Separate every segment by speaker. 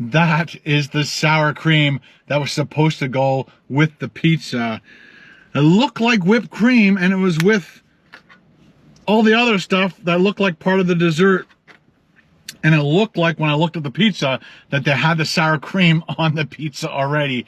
Speaker 1: That is the sour cream that was supposed to go with the pizza. It looked like whipped cream, and it was with all the other stuff that looked like part of the dessert. And it looked like, when I looked at the pizza, that they had the sour cream on the pizza already.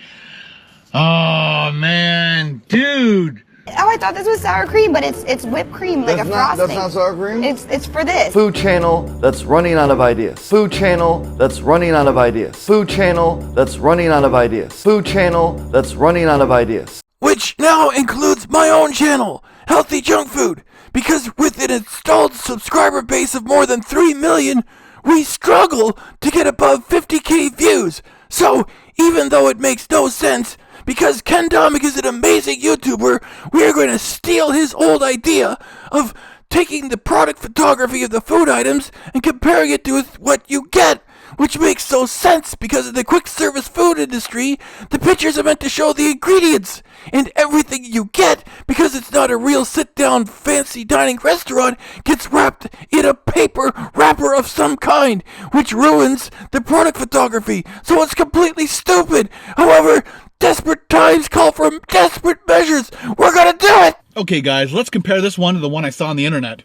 Speaker 1: Oh, man, dude.
Speaker 2: Oh, I thought this was sour cream, but it's whipped cream, like a frosting.
Speaker 3: That's not sour cream?
Speaker 2: It's for this.
Speaker 4: Food channel that's running out of ideas. Food channel that's running out of ideas. Food channel that's running out of ideas. Food channel that's running out of ideas.
Speaker 5: Which now includes my own channel, Healthy Junk Food, because with an installed subscriber base of more than 3 million, we struggle to get above 50k views. So, even though it makes no sense, because Ken Domik is an amazing YouTuber, we are going to steal his old idea of taking the product photography of the food items and comparing it to what you get, which makes no sense because in the quick service food industry, the pictures are meant to show the ingredients and everything you get, because it's not a real sit-down fancy dining restaurant, gets wrapped in a paper wrapper of some kind, which ruins the product photography. So it's completely stupid. However, desperate times call for desperate measures. We're gonna do it!
Speaker 1: Okay, guys, let's compare this one to the one I saw on the internet.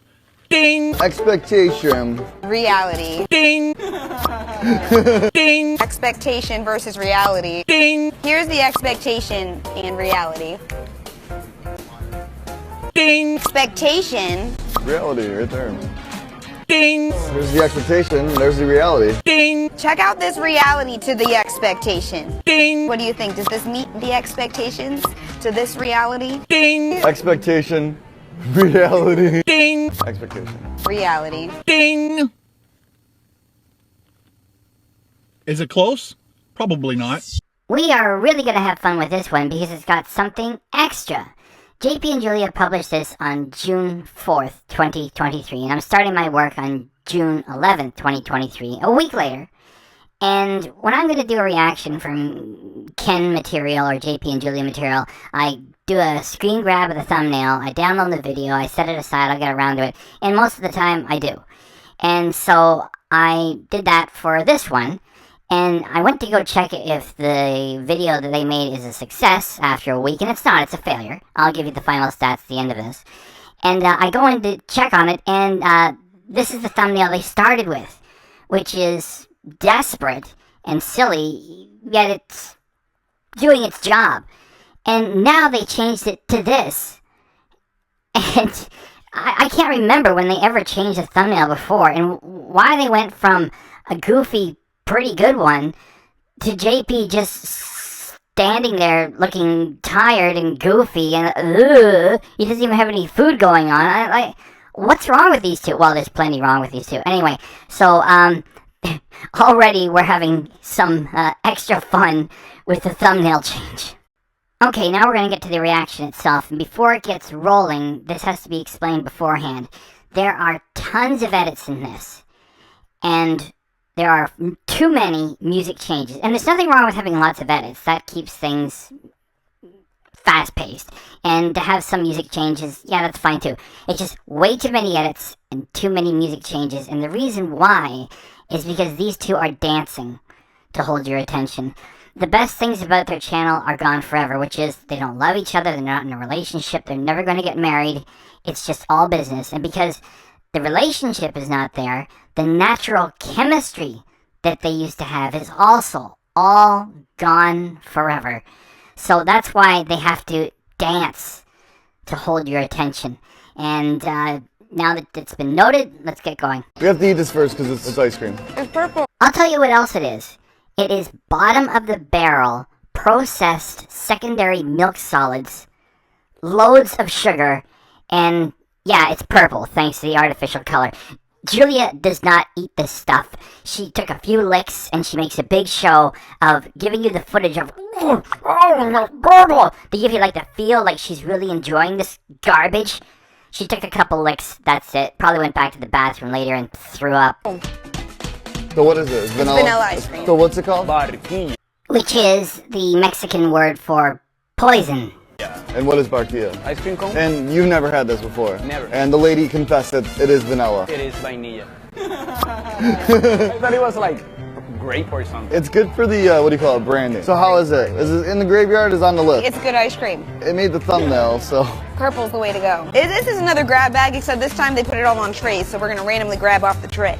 Speaker 1: Ding!
Speaker 3: Expectation.
Speaker 2: Reality.
Speaker 1: Ding! Ding!
Speaker 2: Expectation versus reality.
Speaker 1: Ding!
Speaker 2: Here's the expectation and reality.
Speaker 1: Ding!
Speaker 2: Expectation.
Speaker 3: Reality, right there.
Speaker 1: Ding!
Speaker 3: There's the expectation, there's the reality.
Speaker 1: Ding!
Speaker 2: Check out this reality to the expectation.
Speaker 1: Ding!
Speaker 2: What do you think? Does this meet the expectations to this reality?
Speaker 1: Ding!
Speaker 3: Expectation. Reality.
Speaker 1: Ding!
Speaker 3: Expectation.
Speaker 2: Reality.
Speaker 1: Ding! Is it close? Probably not.
Speaker 6: We are really going to have fun with this one because it's got something extra. JP and Julia published this on June 4th, 2023, and I'm starting my work on June 11th, 2023, a week later. And when I'm going to do a reaction from Ken material or JP and Julia material, I do a screen grab of the thumbnail, I download the video, I set it aside, I'll get around to it, and most of the time I do. And so I did that for this one, and I went to go check if the video that they made is a success after a week, and it's not, it's a failure. I'll give you the final stats at the end of this. And I go in to check on it, and this is the thumbnail they started with, which is desperate and silly, yet it's doing its job. And now they changed it to this. And I can't remember when they ever changed a thumbnail before, and why they went from a goofy, pretty good one to JP just standing there looking tired and goofy, and he doesn't even have any food going on. What's wrong with these two? Well, there's plenty wrong with these two. Anyway, so already we're having some extra fun with the thumbnail change. Okay, now we're going to get to the reaction itself, and before it gets rolling, this has to be explained beforehand. There are tons of edits in this, and there are too many music changes, and there's nothing wrong with having lots of edits. That keeps things fast-paced, and to have some music changes, yeah, that's fine too. It's just way too many edits and too many music changes, and the reason why is because these two are dancing to hold your attention. The best things about their channel are gone forever, which is they don't love each other, they're not in a relationship, they're never going to get married, it's just all business. And because the relationship is not there, the natural chemistry that they used to have is also all gone forever. So that's why they have to dance to hold your attention. And now that it's been noted, let's get going.
Speaker 3: We have to eat this first because it's ice cream.
Speaker 2: It's purple.
Speaker 6: I'll tell you what else it is. It is bottom of the barrel, processed secondary milk solids, loads of sugar, and yeah, it's purple thanks to the artificial color. Julia does not eat this stuff. She took a few licks and she makes a big show of giving you the footage of to give you like the feel like she's really enjoying this garbage. She took a couple licks, that's it. Probably went back to the bathroom later and threw up.
Speaker 3: So what is it? Vanilla?
Speaker 2: Vanilla ice cream.
Speaker 3: So what's it called?
Speaker 6: Which is the Mexican word for poison.
Speaker 3: And what is barquilla?
Speaker 7: Ice cream cone?
Speaker 3: And you've never had this before?
Speaker 7: Never.
Speaker 3: And the lady confessed that it is vanilla.
Speaker 7: It is vainilla. I thought it was like grape or something.
Speaker 3: It's good for the, what do you call it, branding. So how is it? Is it in the graveyard? Is it on the list?
Speaker 2: It's good ice cream.
Speaker 3: It made the thumbnail, so.
Speaker 2: Purple's the way to go. This is another grab bag, except this time they put it all on trays, so we're gonna randomly grab off the tray.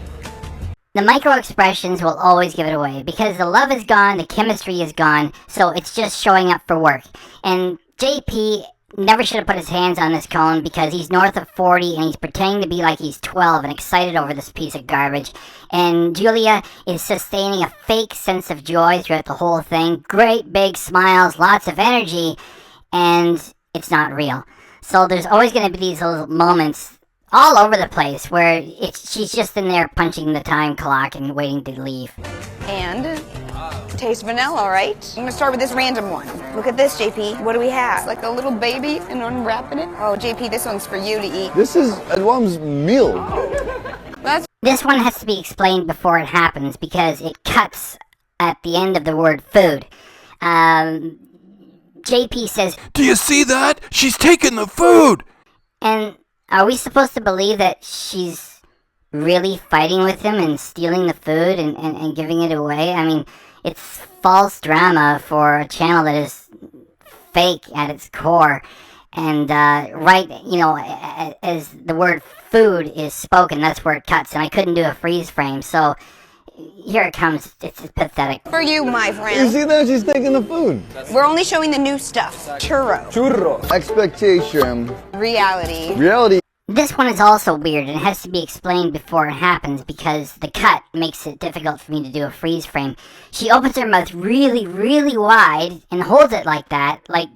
Speaker 6: The micro expressions will always give it away because the love is gone, the chemistry is gone, so it's just showing up for work. And JP never should have put his hands on this cone because he's north of 40 and he's pretending to be like he's 12 and excited over this piece of garbage. And Julia is sustaining a fake sense of joy throughout the whole thing. Great big smiles, lots of energy, and it's not real. So there's always going to be these little moments all over the place where she's just in there punching the time clock and waiting to leave.
Speaker 2: And taste vanilla, right? I'm gonna start with this random one. Look at this, JP. What do we have? It's like a little baby and unwrapping it. Oh, JP, this one's for you to eat.
Speaker 3: This is Edwam's meal.
Speaker 6: This one has to be explained before it happens because it cuts at the end of the word food. JP says,
Speaker 5: "Do you see that? She's taking the food!"
Speaker 6: And are we supposed to believe that she's really fighting with him and stealing the food and giving it away? I mean, it's false drama for a channel that is fake at its core. And right, you know, as the word food is spoken, that's where it cuts. And I couldn't do a freeze frame, so here it comes. It's pathetic.
Speaker 2: For you, my
Speaker 3: You
Speaker 2: friend.
Speaker 3: see that? She's taking the food.
Speaker 2: We're only showing the new stuff. Churro.
Speaker 3: Churro. Expectation.
Speaker 2: Reality.
Speaker 3: Reality.
Speaker 6: This one is also weird and it has to be explained before it happens because the cut makes it difficult for me to do a freeze frame. She opens her mouth really, really wide and holds it like that, like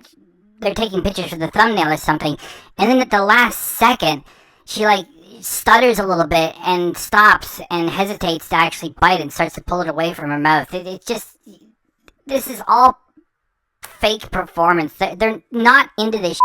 Speaker 6: they're taking pictures for the thumbnail or something. And then at the last second, she like stutters a little bit and stops and hesitates to actually bite and starts to pull it away from her mouth. It just, this is all fake performance. They're not into this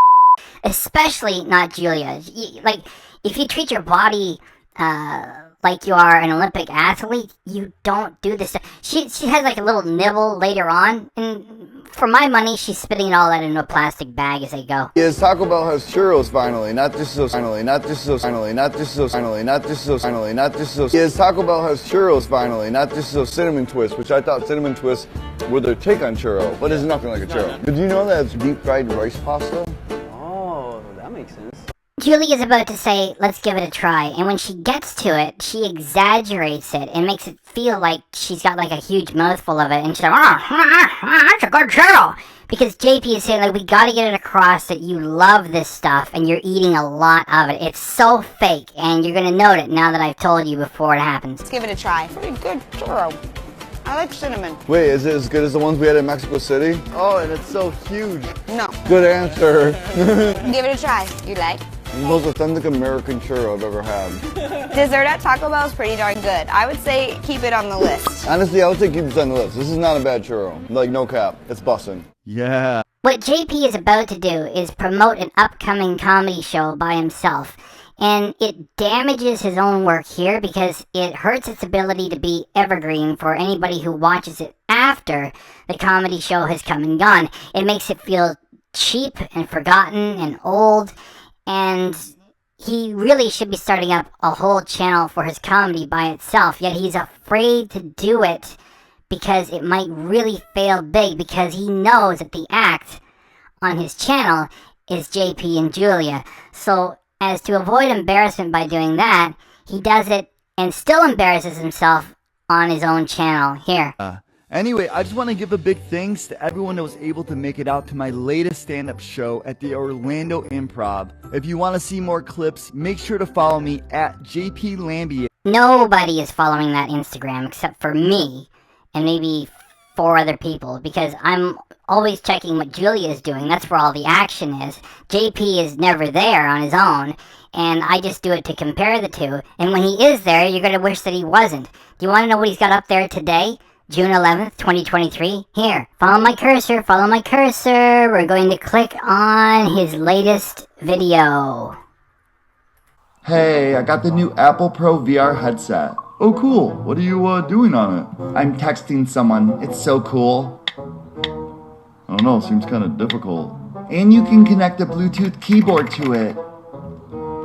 Speaker 6: especially not Julia. Like, if you treat your body like you are an Olympic athlete, you don't do this stuff. She has like a little nibble later on, and for my money, she's spitting it all out into a plastic bag as they go.
Speaker 3: Yes, Taco Bell has churros finally, not just so finally, not just so finally, not just so finally, not just so finally, not just so. Yes, Taco Bell has churros finally, not just so cinnamon twist, which I thought cinnamon twists were their take on churro, but it's nothing like a churro. Did you know that it's deep fried rice pasta?
Speaker 7: Makes sense.
Speaker 6: Julie is about to say, let's give it a try, and when she gets to it, she exaggerates it and makes it feel like she's got like a huge mouthful of it, and she's like, that's a good churro! Because JP is saying, like, we gotta get it across that you love this stuff and you're eating a lot of it. It's so fake, and you're gonna note it now that I've told you before it happens.
Speaker 2: Let's give it a try. Pretty good churro. I like cinnamon.
Speaker 3: Wait, is it as good as the ones we had in Mexico City? Oh, and it's so huge.
Speaker 2: No.
Speaker 3: Good answer.
Speaker 2: Give it a try. You like?
Speaker 3: The most authentic American churro I've ever had.
Speaker 2: Dessert at Taco Bell is pretty darn good. I would say keep it on the list.
Speaker 3: Honestly, I would say keep this on the list. This is not a bad churro. Like, no cap. It's bussin'.
Speaker 4: Yeah.
Speaker 6: What JP is about to do is promote an upcoming comedy show by himself. And it damages his own work here because it hurts its ability to be evergreen for anybody who watches it after the comedy show has come and gone. It makes it feel cheap and forgotten and old, and he really should be starting up a whole channel for his comedy by itself, yet he's afraid to do it because it might really fail big because he knows that the act on his channel is JP and Julia. So as to avoid embarrassment by doing that, he does it and still embarrasses himself on his own channel here.
Speaker 4: Anyway, I just want to give a big thanks to everyone that was able to make it out to my latest stand-up show at the Orlando Improv. If you want to see more clips, make sure to follow me at JP Lambier.
Speaker 6: Nobody is following that Instagram except for me and maybe 4 other people because I'm always checking what Julia is doing. That's where all the action is. JP is never there on his own, and I just do it to compare the two. And when he is there, you're going to wish that he wasn't. Do you want to know what he's got up there today? June 11th, 2023. Here, follow my cursor, follow my cursor. We're going to click on his latest video.
Speaker 4: Hey, I got the new Apple Pro VR headset. Oh cool, what are you doing on it? I'm texting someone, it's so cool. I don't know, seems kind of difficult. And you can connect a Bluetooth keyboard to it.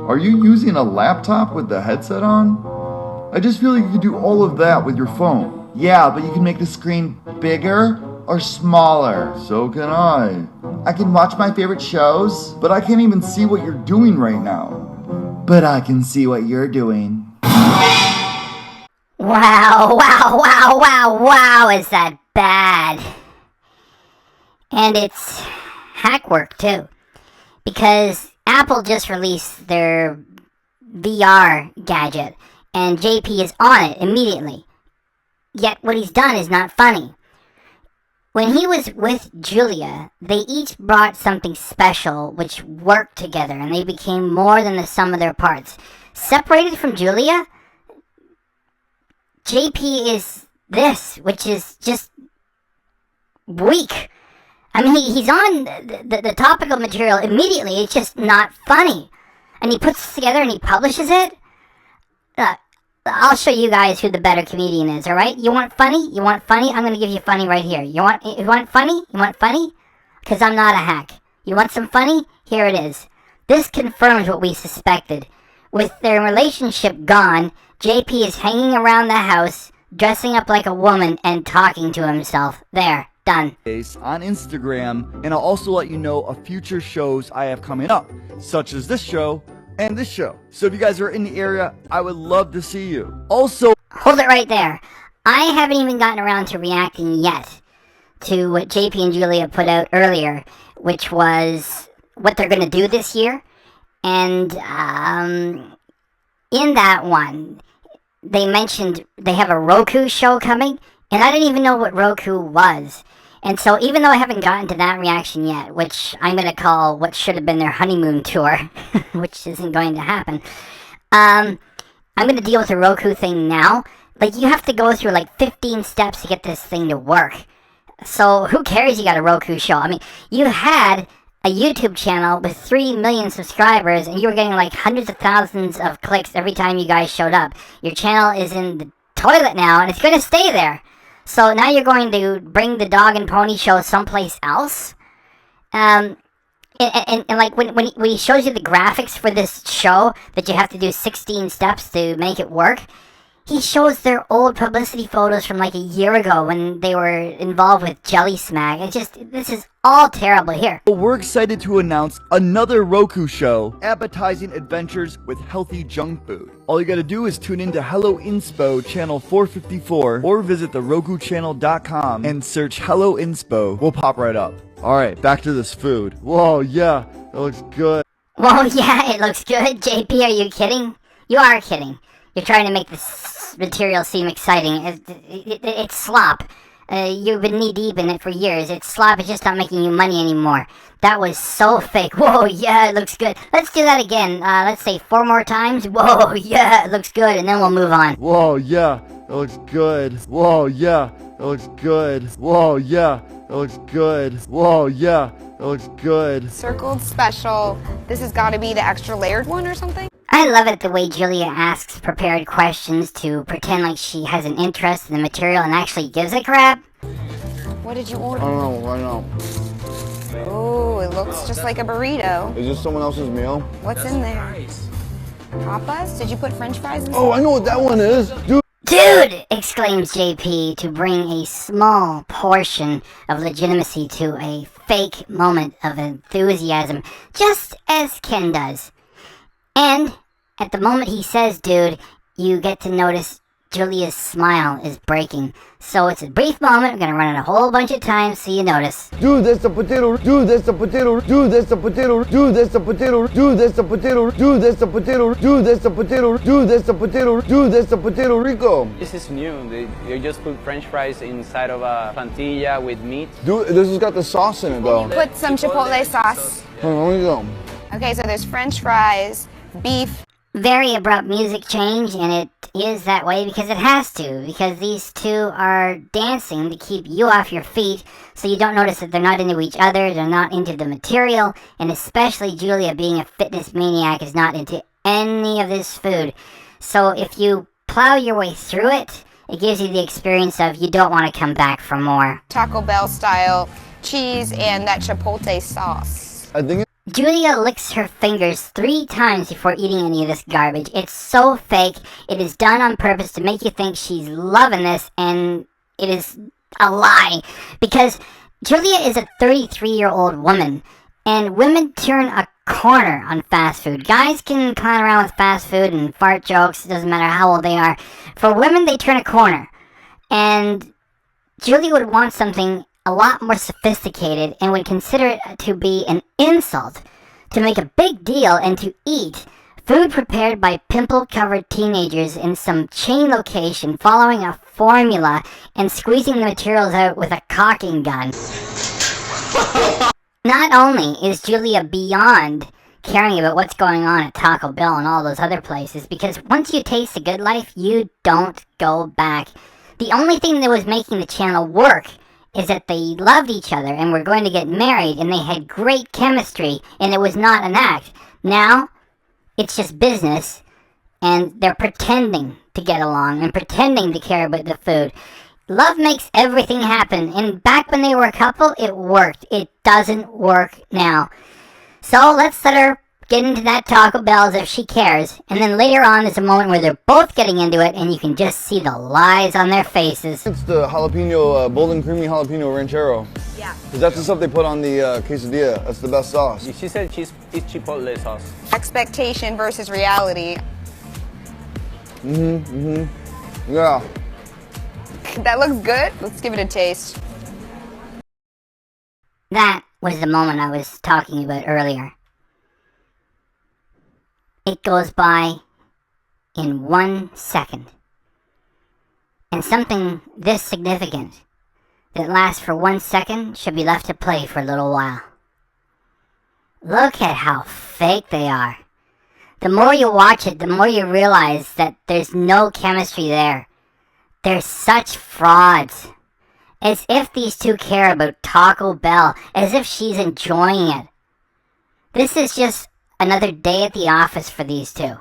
Speaker 4: Are you using a laptop with the headset on? I just feel like you can do all of that with your phone. Yeah, but you can make the screen bigger or smaller. So can I. I can watch my favorite shows, but I can't even see what you're doing right now. But I can see what you're doing.
Speaker 6: Wow, is that bad? And it's hack work too. Because Apple just released their VR gadget, and JP is on it immediately. Yet what he's done is not funny. When he was with Julia, they each brought something special which worked together, and they became more than the sum of their parts. Separated from Julia, JP is this, which is just weak. I mean, he's on the topical material immediately. It's just not funny. And he puts it together and he publishes it. I'll show you guys who the better comedian is, alright? You want funny? You want funny? I'm going to give you funny right here. You want funny? You want funny? Because I'm not a hack. You want some funny? Here it is. This confirms what we suspected. With their relationship gone, JP is hanging around the house, dressing up like a woman, and talking to himself. There. Done.
Speaker 4: On Instagram, and I'll also let you know of future shows I have coming up, such as this show and this show. So if you guys are in the area, I would love to see you. Also,
Speaker 6: hold it right there. I haven't even gotten around to reacting yet to what JP and Julia put out earlier, which was what they're going to do this year. And in that one, they mentioned they have a Roku show coming, and I didn't even know what Roku was. And so even though I haven't gotten to that reaction yet, which I'm going to call what should have been their honeymoon tour, which isn't going to happen, I'm going to deal with the Roku thing now. Like, you have to go through like 15 steps to get this thing to work. So who cares you got a Roku show? I mean, you had a YouTube channel with 3 million subscribers, and you were getting like hundreds of thousands of clicks every time you guys showed up. Your channel is in the toilet now, and it's going to stay there. So now you're going to bring the dog and pony show someplace else? And like when he shows you the graphics for this show, that you have to do 16 steps to make it work, he shows their old publicity photos from like a year ago when they were involved with Jelly Smack. It's just, this is all terrible here.
Speaker 4: we're excited to announce another Roku show, Appetizing Adventures with Healthy Junk Food. All you gotta do is tune into Hello Inspo channel 454 or visit the RokuChannel.com and search Hello Inspo. We'll pop right up. Alright, back to this food. Whoa, yeah, that looks good.
Speaker 6: Whoa, yeah, it looks good. JP, are you kidding? You are kidding. You're trying to make this material seem exciting. It's slop. You've been knee-deep in it for years. It's slop. It's just not making you money anymore. That was so fake. Whoa, yeah, it looks good. Let's do that again. Let's say 4 more times. Whoa, yeah, it looks good, and then we'll move on.
Speaker 4: Whoa, yeah, that looks good. Whoa, yeah, that looks good. Whoa, yeah, that looks good. Whoa, yeah, that looks good.
Speaker 2: Circled special. This has got to be the extra layered one or something?
Speaker 6: I love it the way Julia asks prepared questions to pretend like she has an interest in the material and actually gives a crap.
Speaker 2: What did you
Speaker 3: I
Speaker 2: order?
Speaker 3: don't know, I know.
Speaker 2: Oh, it looks just like a burrito.
Speaker 3: Is this someone else's meal?
Speaker 2: What's in there? Papas? Did you put french fries in?
Speaker 3: Oh, I know what that one is.
Speaker 6: Dude! Exclaims JP to bring a small portion of legitimacy to a fake moment of enthusiasm, just as Ken does. And at the moment he says dude, you get to notice Julia's smile is breaking. So it's a brief moment. I'm gonna run it a whole bunch of times so you notice.
Speaker 3: Dude, that's the potato. Dude, that's the potato. Dude, that's the potato. Dude, that's the potato. Dude, that's the potato. Dude, that's the potato. Dude, that's the potato. Dude, that's the potato. Dude, that's the potato Rico.
Speaker 7: This is new. You just put French fries inside of a plantilla with meat.
Speaker 3: Dude, this has got the sauce in it though.
Speaker 2: Put some chipotle sauce.
Speaker 3: Let me go.
Speaker 2: Okay, so there's french fries, beef.
Speaker 6: Very abrupt music change, and it is that way because it has to, because these two are dancing to keep you off your feet so you don't notice that they're not into each other, they're not into the material, and especially Julia, being a fitness maniac, is not into any of this food. So if you plow your way through it, it gives you the experience of you don't want to come back for more.
Speaker 2: Taco Bell style cheese and that chipotle sauce.
Speaker 3: I think
Speaker 6: Julia licks her fingers 3 times before eating any of this garbage. It's so fake. It is done on purpose to make you think she's loving this, and it is a lie. Because Julia is a 33-year-old woman, and women turn a corner on fast food. Guys can clown around with fast food and fart jokes. It doesn't matter how old they are. For women, they turn a corner. And Julia would want something a lot more sophisticated and would consider it to be an insult to make a big deal and to eat food prepared by pimple-covered teenagers in some chain location following a formula and squeezing the materials out with a caulking gun. Not only is Julia beyond caring about what's going on at Taco Bell and all those other places, because once you taste the good life, you don't go back. The only thing that was making the channel work is that they loved each other and were going to get married and they had great chemistry and it was not an act. Now, it's just business and they're pretending to get along and pretending to care about the food. Love makes everything happen, and back when they were a couple, it worked. It doesn't work now. So let's let her get into that Taco Bell as if she cares, and then later on there's a moment where they're both getting into it and you can just see the lies on their faces.
Speaker 3: It's the jalapeno, bold and creamy jalapeno ranchero.
Speaker 2: Yeah.
Speaker 3: Because that's the stuff they put on the quesadilla. That's the best sauce.
Speaker 7: She said it's chipotle sauce.
Speaker 2: Expectation versus reality.
Speaker 3: Yeah.
Speaker 2: That looks good. Let's give it a taste.
Speaker 6: That was the moment I was talking about earlier. It goes by in 1 second. And something this significant that lasts for 1 second should be left to play for a little while. Look at how fake they are. The more you watch it, the more you realize that there's no chemistry there. They're such frauds. As if these two care about Taco Bell, as if she's enjoying it. This is just another day at the office for these two.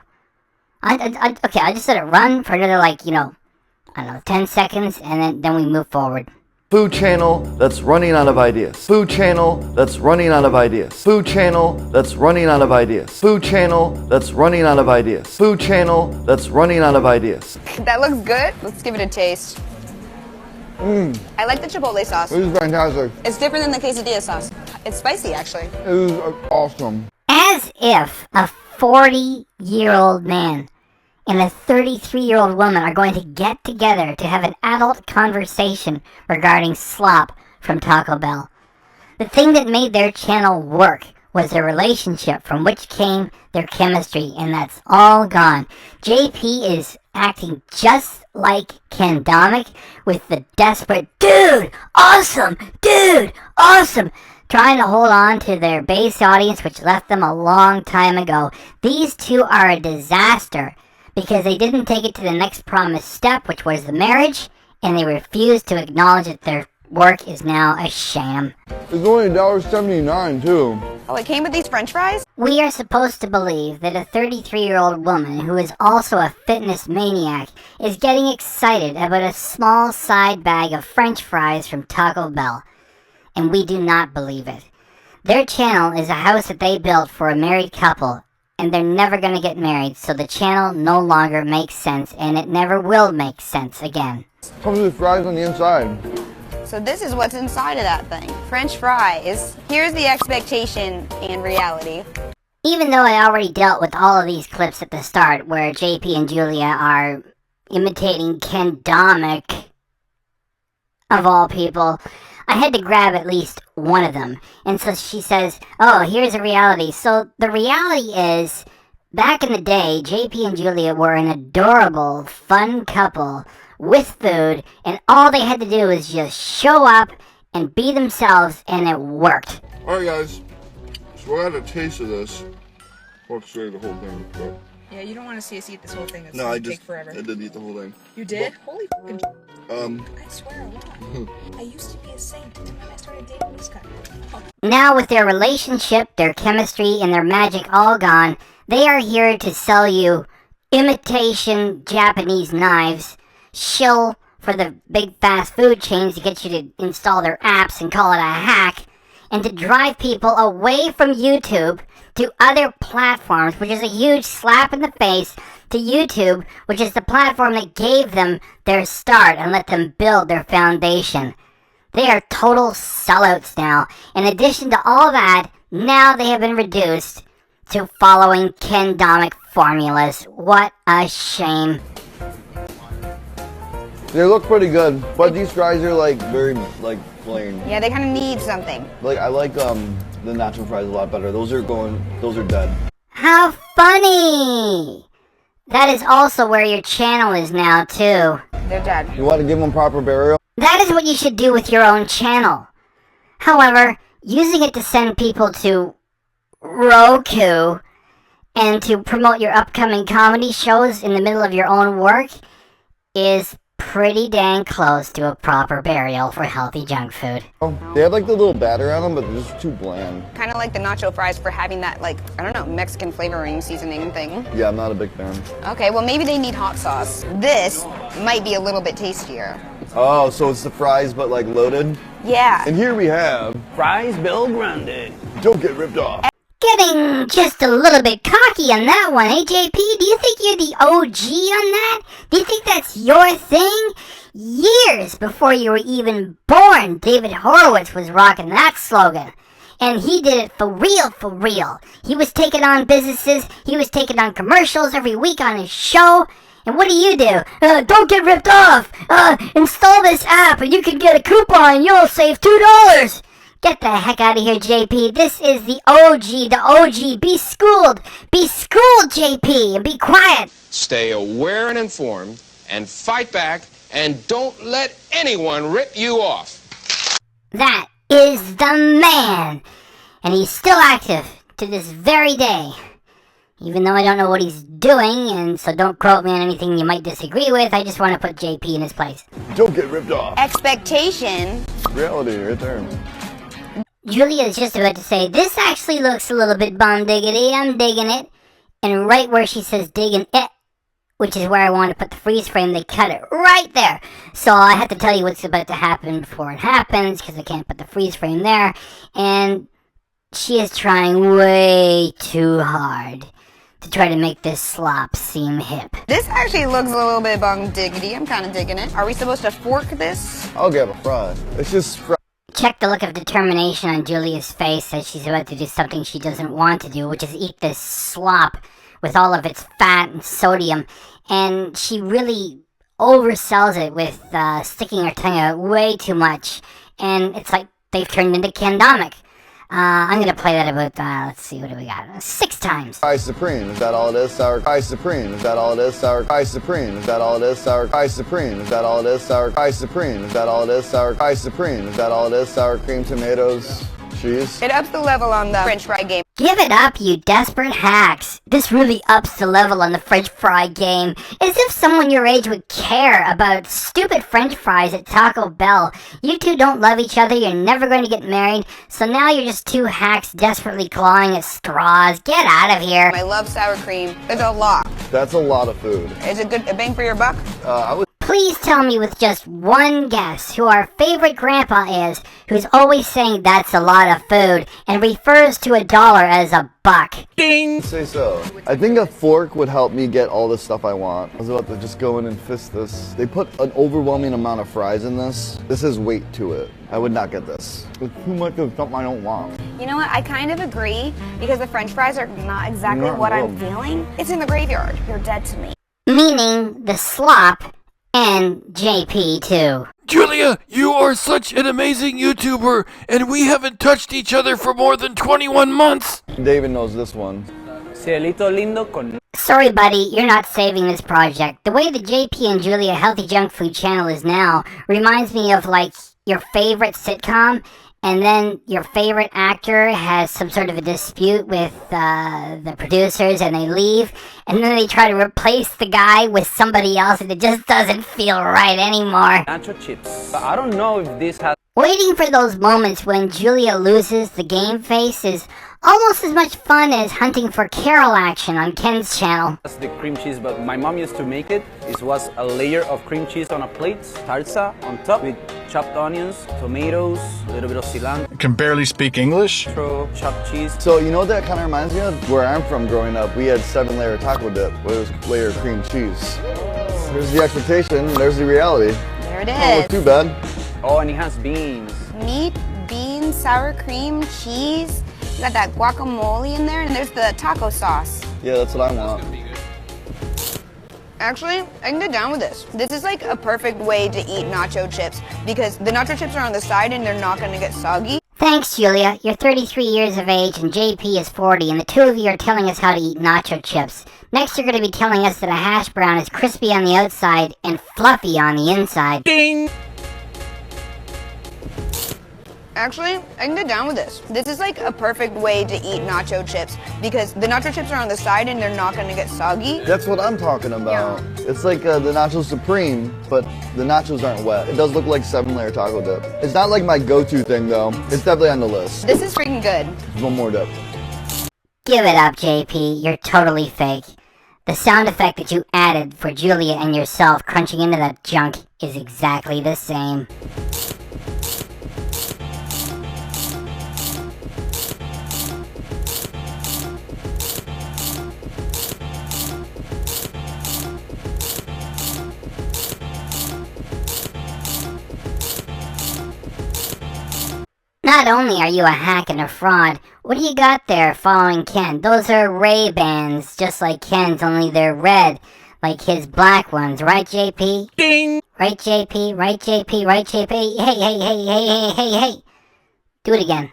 Speaker 6: Okay, I just let it run for another, 10 seconds, and then we move forward.
Speaker 4: Food channel that's running out of ideas. Food channel that's running out of ideas. Food channel that's running out of ideas. Food channel that's running out of ideas. Food channel that's running out of ideas.
Speaker 2: That looks good. Let's give it a taste. I like the chipotle sauce.
Speaker 3: This is fantastic.
Speaker 2: It's different than the quesadilla sauce. It's spicy, actually.
Speaker 3: It is awesome.
Speaker 6: As if a 40-year-old man and a 33-year-old woman are going to get together to have an adult conversation regarding slop from Taco Bell. The thing that made their channel work was their relationship, from which came their chemistry, and that's all gone. JP is acting just like Ken Domik with the desperate, dude, awesome, trying to hold on to their base audience, which left them a long time ago. These two are a disaster because they didn't take it to the next promised step, which was the marriage, and they refused to acknowledge that their work is now a sham.
Speaker 3: It's only $1.79 too.
Speaker 2: Oh, it came with these french fries?
Speaker 6: We are supposed to believe that a 33-year-old woman who is also a fitness maniac is getting excited about a small side bag of french fries from Taco Bell. And we do not believe it. Their channel is a house that they built for a married couple, and they're never going to get married, so the channel no longer makes sense, and it never will make sense again.
Speaker 3: Comes with fries on the inside.
Speaker 2: So this is what's inside of that thing. French fries. Here's the expectation and reality.
Speaker 6: Even though I already dealt with all of these clips at the start where JP and Julia are imitating Ken Domik, of all people, I had to grab at least one of them. And so she says, oh, here's a reality. So the reality is, back in the day, JP and Julia were an adorable, fun couple with food, and all they had to do was just show up and be themselves, and it worked.
Speaker 8: Alright guys, so I had a taste of this. I'll show you the whole thing. But
Speaker 9: Yeah, you don't want to see us eat this whole thing. It's
Speaker 8: no,
Speaker 9: gonna
Speaker 8: I
Speaker 9: take forever.
Speaker 8: did eat the whole thing.
Speaker 9: You did? Holy fucking
Speaker 8: I
Speaker 9: swear a lot. I used to be a saint until I started dating this guy.
Speaker 6: Now with their relationship, their chemistry, and their magic all gone, they are here to sell you imitation Japanese knives, shill for the big fast food chains to get you to install their apps and call it a hack, and to drive people away from YouTube to other platforms, which is a huge slap in the face to YouTube, which is the platform that gave them their start and let them build their foundation. They are total sellouts now. In addition to all that, now they have been reduced to following Ken Domik formulas. What a shame.
Speaker 3: They look pretty good, but these fries are like very like plain.
Speaker 2: Yeah, they kind of need something.
Speaker 3: Like I like the nacho fries a lot better. Those are dead.
Speaker 6: How funny! That is also where your channel is now, too.
Speaker 2: They're dead.
Speaker 3: You want to give them proper burial?
Speaker 6: That is what you should do with your own channel. However, using it to send people to Roku and to promote your upcoming comedy shows in the middle of your own work is pretty dang close to a proper burial for healthy junk food.
Speaker 3: They have like the little batter on them, but they're just too bland.
Speaker 2: Kind of like the nacho fries for having that, like, I don't know, Mexican flavoring seasoning thing.
Speaker 3: Yeah, I'm not a big fan.
Speaker 2: Okay, well maybe they need hot sauce. This might be a little bit tastier.
Speaker 3: Oh, so it's the fries but like loaded?
Speaker 2: Yeah.
Speaker 3: And here we have
Speaker 7: Fries Bill Grande.
Speaker 3: Don't Get Ripped Off.
Speaker 6: Getting just a little bit cocky on that one, hey JP? Do you think you're the OG on that? Do you think that's your thing? Years before you were even born, David Horowitz was rocking that slogan. And he did it for real, for real. He was taking on businesses, he was taking on commercials every week on his show. And what do? Don't get ripped off! Install this app and you can get a coupon and you'll save $2! Get the heck out of here, JP. This is the OG. Be schooled. Be schooled, JP, and be quiet.
Speaker 10: Stay aware and informed, and fight back, and don't let anyone rip you off.
Speaker 6: That is the man. And he's still active to this very day. Even though I don't know what he's doing, and so don't quote me on anything you might disagree with, I just want to put JP in his place.
Speaker 3: Don't get ripped off.
Speaker 2: Expectation.
Speaker 3: Reality right there.
Speaker 6: Julia is just about to say, this actually looks a little bit bomb diggity, I'm digging it. And right where she says digging it, which is where I want to put the freeze frame, they cut it right there. So I have to tell you what's about to happen before it happens, because I can't put the freeze frame there. And she is trying way too hard to try to make this slop seem hip.
Speaker 2: This actually looks a little bit bomb diggity. I'm kind of digging it. Are we supposed to fork this?
Speaker 3: I'll get a fry. It's just fry.
Speaker 6: Check the look of determination on Julia's face as she's about to do something she doesn't want to do, which is eat this slop with all of its fat and sodium. And she really oversells it with sticking her tongue out way too much. And it's like they've turned into Ken Domik. I'm going to play that about, let's see, what do we got? 6 times.
Speaker 3: Fry Supreme, is that all it is? Sour Fry Supreme, is that all it is? Sour Fry Supreme, is that all it is? Sour Fry Supreme, is that all it is? Sour Fry Supreme, is that all it is? Sour Fry Supreme, is that all it is? Sour cream, tomatoes, cheese.
Speaker 2: It ups the level on the French fry game.
Speaker 6: Give it up, you desperate hacks. This really ups the level on the French fry game. As if someone your age would care about stupid French fries at Taco Bell. You two don't love each other, you're never going to get married, so now you're just two hacks desperately clawing at straws. Get out of here.
Speaker 2: I love sour cream. There's a lot.
Speaker 3: That's a lot of food.
Speaker 2: Is it good, a bang for your buck?
Speaker 3: I would.
Speaker 6: Please tell me with just one guess who our favorite grandpa is, who's always saying that's a lot of food, and refers to $1 as a buck.
Speaker 3: Ding! Say so. I think a fork would help me get all the stuff I want. I was about to just go in and fist this. They put an overwhelming amount of fries in this. This has weight to it. I would not get this. It's too much of something I don't want.
Speaker 2: You know what? I kind of agree, because the French fries are not exactly what I'm feeling. It's in the graveyard. You're dead to me.
Speaker 6: Meaning the slop and JP too.
Speaker 5: Julia, you are such an amazing YouTuber, and we haven't touched each other for more than 21 months.
Speaker 3: David knows this one.
Speaker 7: Cielito lindo con...
Speaker 6: Sorry, buddy, you're not saving this project. The way the JP and Julia Healthy Junk Food channel is now reminds me of, like, your favorite sitcom, and then your favorite actor has some sort of a dispute with the producers and they leave, and then they try to replace the guy with somebody else, and it just doesn't feel right anymore.
Speaker 7: Nacho chips. I don't know if this has...
Speaker 6: Waiting for those moments when Julia loses the game face is Almost as much fun as hunting for Carol action on Ken's channel.
Speaker 7: That's the cream cheese, but my mom used to make it. It was a layer of cream cheese on a plate, salsa on top with chopped onions, tomatoes, a little bit of cilantro,
Speaker 1: Can barely speak English.
Speaker 7: chopped cheese.
Speaker 3: So you know what that kind of reminds me of? Where I'm from growing up, we had 7-layer taco dip, where it was layer of cream cheese. There's the expectation, there's the reality.
Speaker 2: There it
Speaker 3: Don't look
Speaker 2: is.
Speaker 3: too bad.
Speaker 7: Oh, and it has beans.
Speaker 2: Meat, beans, sour cream, cheese. You got that guacamole in there, and there's the taco sauce.
Speaker 3: Yeah, that's what I want.
Speaker 2: Actually, I can get down with this. This is like a perfect way to eat nacho chips because the nacho chips are on the side and they're not gonna get soggy.
Speaker 6: Thanks, Julia. You're 33 years of age and JP is 40, and the two of you are telling us how to eat nacho chips. Next, you're going to be telling us that a hash brown is crispy on the outside and fluffy on the inside.
Speaker 7: Ding!
Speaker 2: Actually, I can get down with this. This is like a perfect way to eat nacho chips because the nacho chips are on the side and they're not gonna get soggy.
Speaker 3: That's what I'm talking about. It's like the Nacho Supreme, but the nachos aren't wet. It does look like 7-layer taco dip. It's not like my go-to thing though. It's definitely on the list.
Speaker 2: This is freaking good.
Speaker 3: One more dip.
Speaker 6: Give it up, JP. You're totally fake. The sound effect that you added for Julia and yourself crunching into that junk is exactly the same. Not only are you a hack and a fraud, what do you got there following Ken? Those are Ray-Bans, just like Ken's, only they're red, like his black ones, right, JP?
Speaker 7: Ding!
Speaker 6: Right, JP? Right, JP? Right, JP? Hey, hey, hey, hey, hey, hey, hey! Do it again.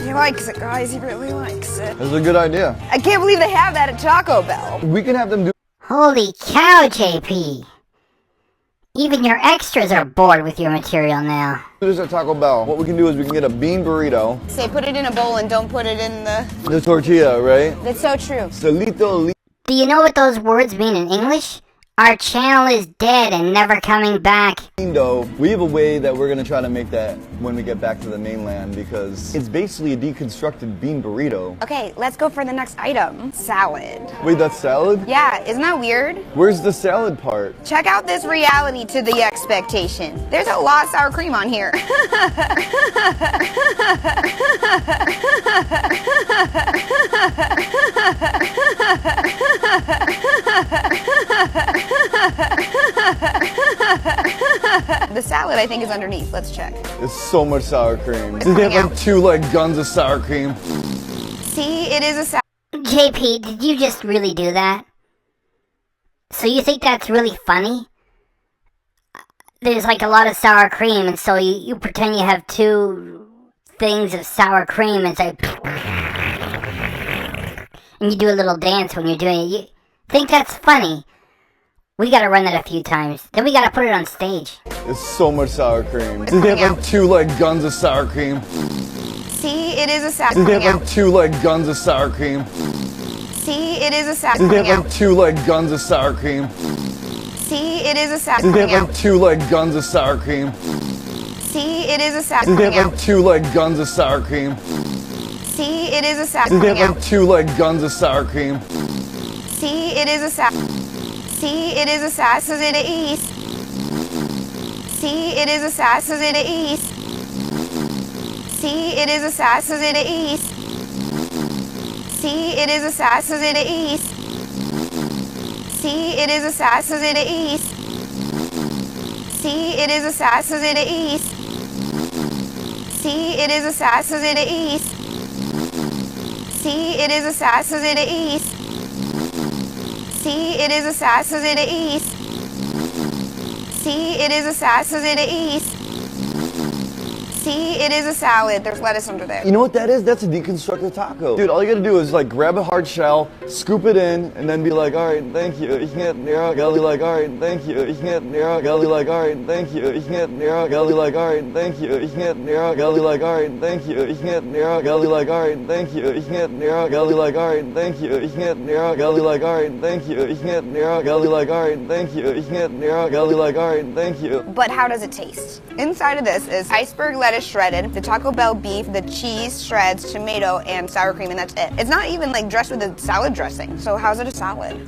Speaker 2: He likes it, guys. He really likes it.
Speaker 3: That's a good idea.
Speaker 2: I can't believe they have that at Taco Bell.
Speaker 3: We can have them do.
Speaker 6: Holy cow, JP! Even your extras are bored with your material now.
Speaker 3: This at Taco Bell. What we can do is we can get a bean burrito.
Speaker 2: Say put it in a bowl and don't put it in
Speaker 3: The tortilla, right?
Speaker 2: That's so true.
Speaker 3: Solito.
Speaker 6: Do you know what those words mean in English? Our channel is dead and never coming back.
Speaker 3: Though we have a way that we're gonna try to make that when we get back to the mainland because it's basically a deconstructed bean burrito.
Speaker 2: Okay, let's go for the next item. Salad.
Speaker 3: Wait, that's salad?
Speaker 2: Yeah, isn't that weird?
Speaker 3: Where's the salad part?
Speaker 2: Check out this reality to the expectation. There's a lot of sour cream on here. The salad, I think, is underneath. Let's check.
Speaker 3: There's so much sour cream.
Speaker 2: It's
Speaker 3: They have
Speaker 2: coming
Speaker 3: like
Speaker 2: out.
Speaker 3: 2 like guns of sour cream.
Speaker 2: See, it is a salad.
Speaker 6: JP, did you just really do that? So you think that's really funny? There's like a lot of sour cream, and so you pretend you have 2 things of sour cream, and say, and you do a little dance when you're doing it. You think that's funny? We gotta run that a few times. Then we gotta put it on stage.
Speaker 3: There's so much sour cream.
Speaker 2: It's
Speaker 3: They
Speaker 2: coming
Speaker 3: have like
Speaker 2: out.
Speaker 3: 2 like guns of sour cream.
Speaker 2: See, it is a salad.
Speaker 3: They
Speaker 2: Coming
Speaker 3: have
Speaker 2: out.
Speaker 3: like 2 like guns of sour cream.
Speaker 2: See, it is a salad.
Speaker 3: They
Speaker 2: Coming
Speaker 3: have like
Speaker 2: out.
Speaker 3: 2 like guns of sour cream.
Speaker 2: See, it is a salad.
Speaker 3: They
Speaker 2: Coming
Speaker 3: have
Speaker 2: out.
Speaker 3: like 2 like guns of sour cream.
Speaker 2: See, it is a salad.
Speaker 3: They
Speaker 2: Coming
Speaker 3: have
Speaker 2: out.
Speaker 3: like 2 like guns of sour cream.
Speaker 2: See, it is a salad.
Speaker 3: They
Speaker 2: Coming
Speaker 3: have
Speaker 2: out.
Speaker 3: like 2 like guns of sour cream.
Speaker 2: See, it is a salad. See, it is a sass as it is. See, it is a sass as it is. See, it is a sass as it is. See, it is a sass as it is. See, it is a sass as it is. See, it is a sass as it is. See, it is a sass as it is. See, it is a sass as it is. See, it is a sass as it is. See, it is a sass as it is. See, it is a salad. There's lettuce under there.
Speaker 3: You know what that is? That's a deconstructed taco. Dude, all you gotta do is like grab a hard shell, scoop it in, and then be like, alright, thank you. You can't narrow gully like, alright, thank you. You can't narrow gully like, alright, thank you. You can't narrow gully like, alright, thank you. You can't narrow gully like, alright, thank you. You can't narrow gully like, alright, thank you. You can't narrow gully like, alright, thank you. You can't narrow gully like, alright, thank you. You can't narrow gully like, alright, thank you. You can't narrow gully like, alright, thank you.
Speaker 2: But how does it taste? Inside of this is iceberg lettuce lettuce shredded, the Taco Bell beef, the cheese, shreds, tomato, and sour cream, and that's it. It's not even like dressed with a salad dressing. So how's it a salad?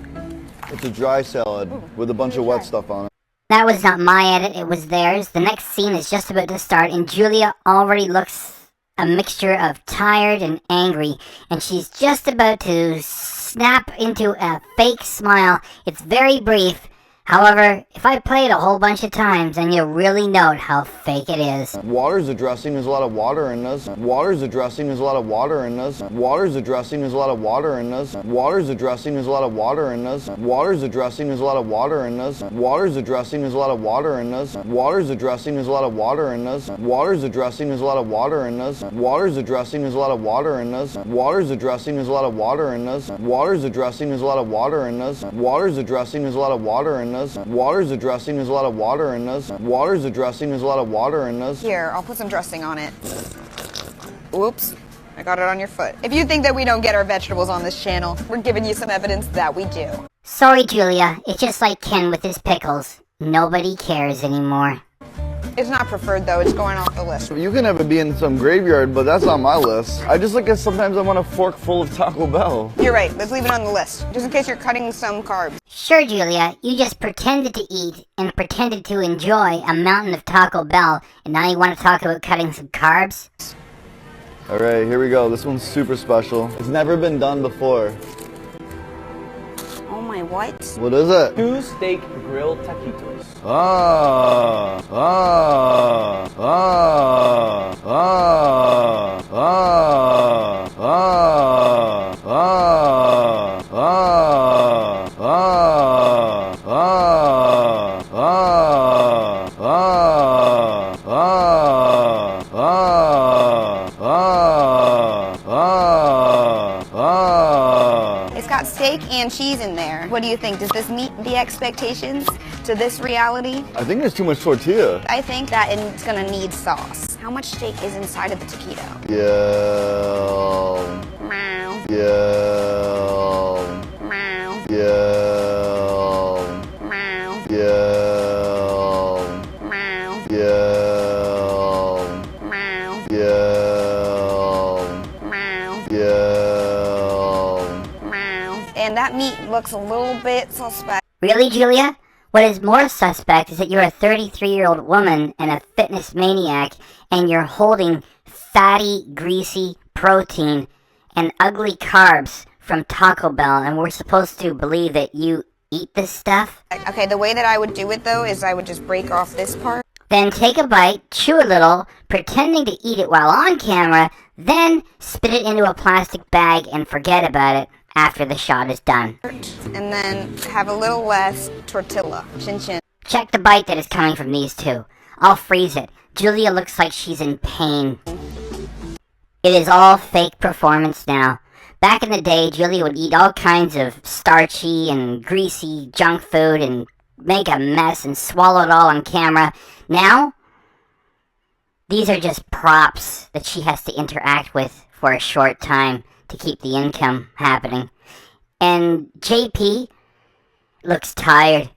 Speaker 3: It's a dry salad with a bunch of wet stuff on it.
Speaker 6: That was not my edit, it was theirs. The next scene is just about to start, and Julia already looks a mixture of tired and angry, and she's just about to snap into a fake smile. It's very brief. However, if I play it a whole bunch of times, then you'll really note how fake it is.
Speaker 3: Water's a dressing, there's a lot of water in this. Water's a dressing, there's a lot of water in this. Water's a dressing, there's a lot of water in this. Water's a dressing, there's a lot of water in this. Water's a dressing, there's a lot of water in this. Water's a dressing, there's a lot of water in this. Water's a dressing, there's a lot of water in this. Water's a dressing, there's a lot of water in this. Water's a dressing, there's a lot of water in this. Water's a dressing, there's a lot of water in this. Water's a dressing, there's a lot of water in this. Water's a dressing, there's a lot of water in this. Water's a dressing, there's a lot of water in this. Water's a dressing, there's a lot of water in this.
Speaker 2: Here, I'll put some dressing on it. Whoops, I got it on your foot. If you think that we don't get our vegetables on this channel, we're giving you some evidence that we do.
Speaker 6: Sorry, Julia. It's just like Ken with his pickles. Nobody cares anymore.
Speaker 2: It's not preferred though, it's going off the list.
Speaker 3: You can have it be in some graveyard, but that's on my list. I just like it sometimes I want a fork full of Taco Bell.
Speaker 2: You're right, let's leave it on the list, just in case you're cutting some carbs.
Speaker 6: Sure, Julia, you just pretended to eat and pretended to enjoy a mountain of Taco Bell, and now you want to talk about cutting some carbs?
Speaker 3: Alright, here we go. This one's super special. It's never been done before.
Speaker 2: Oh my, what?
Speaker 3: What is it?
Speaker 7: 2 steak grilled taquitos.
Speaker 2: It's got steak and cheese in there. What do you think? Does this meet the expectations to this reality?
Speaker 3: I think there's too much tortilla.
Speaker 2: I think that it's gonna need sauce. How much steak is inside of the taquito?
Speaker 3: Yeah.
Speaker 2: Meow.
Speaker 3: Yeah.
Speaker 2: Meow.
Speaker 3: Yeah.
Speaker 2: Meow.
Speaker 3: Yeah.
Speaker 2: Meow.
Speaker 3: Yeah.
Speaker 2: Meow.
Speaker 3: Yeah.
Speaker 2: Meow.
Speaker 3: Yeah.
Speaker 2: Meow. And that meat looks a little bit suspect.
Speaker 6: Really, Julia? What is more suspect is that you're a 33-year-old woman and a fitness maniac, and you're holding fatty, greasy protein and ugly carbs from Taco Bell, and we're supposed to believe that you eat this stuff?
Speaker 2: Okay, the way that I would do it though is I would just break off this part.
Speaker 6: Then take a bite, chew a little, pretending to eat it while on camera, then spit it into a plastic bag and forget about it after the shot is done.
Speaker 2: And then have a little less tortilla. Chin chin.
Speaker 6: Check the bite that is coming from these two. I'll freeze it. Julia looks like she's in pain. It is all fake performance now. Back in the day, Julia would eat all kinds of starchy and greasy junk food and make a mess and swallow it all on camera. Now, these are just props that she has to interact with for a short time to keep the income happening. And JP looks tired,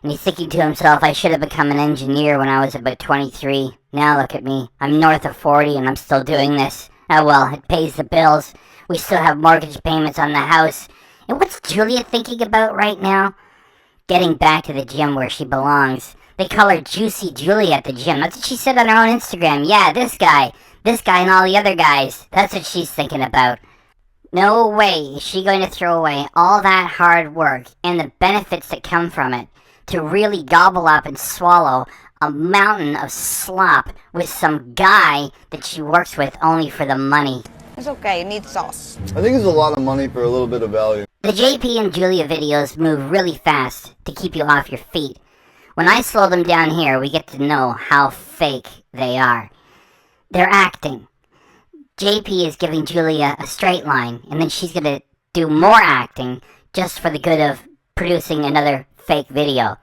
Speaker 6: and he's thinking to himself, I should have become an engineer when I was about 23. Now look at me. I'm north of 40 and I'm still doing this. Oh well, it pays the bills. We still have mortgage payments on the house. And what's Julia thinking about right now? Getting back to the gym where she belongs. They call her Juicy Julia at the gym. That's what she said on her own Instagram. Yeah, this guy and all the other guys. That's what she's thinking about. No way is she going to throw away all that hard work and the benefits that come from it to really gobble up and swallow a mountain of slop with some guy that she works with only for the money.
Speaker 2: It's okay, it needs sauce.
Speaker 3: I think it's a lot of money for a little bit of value.
Speaker 6: The JP and Julia videos move really fast to keep you off your feet. When I slow them down here, we get to know how fake they are. They're acting. JP is giving Julia a straight line, and then she's going to do more acting just for the good of producing another fake video.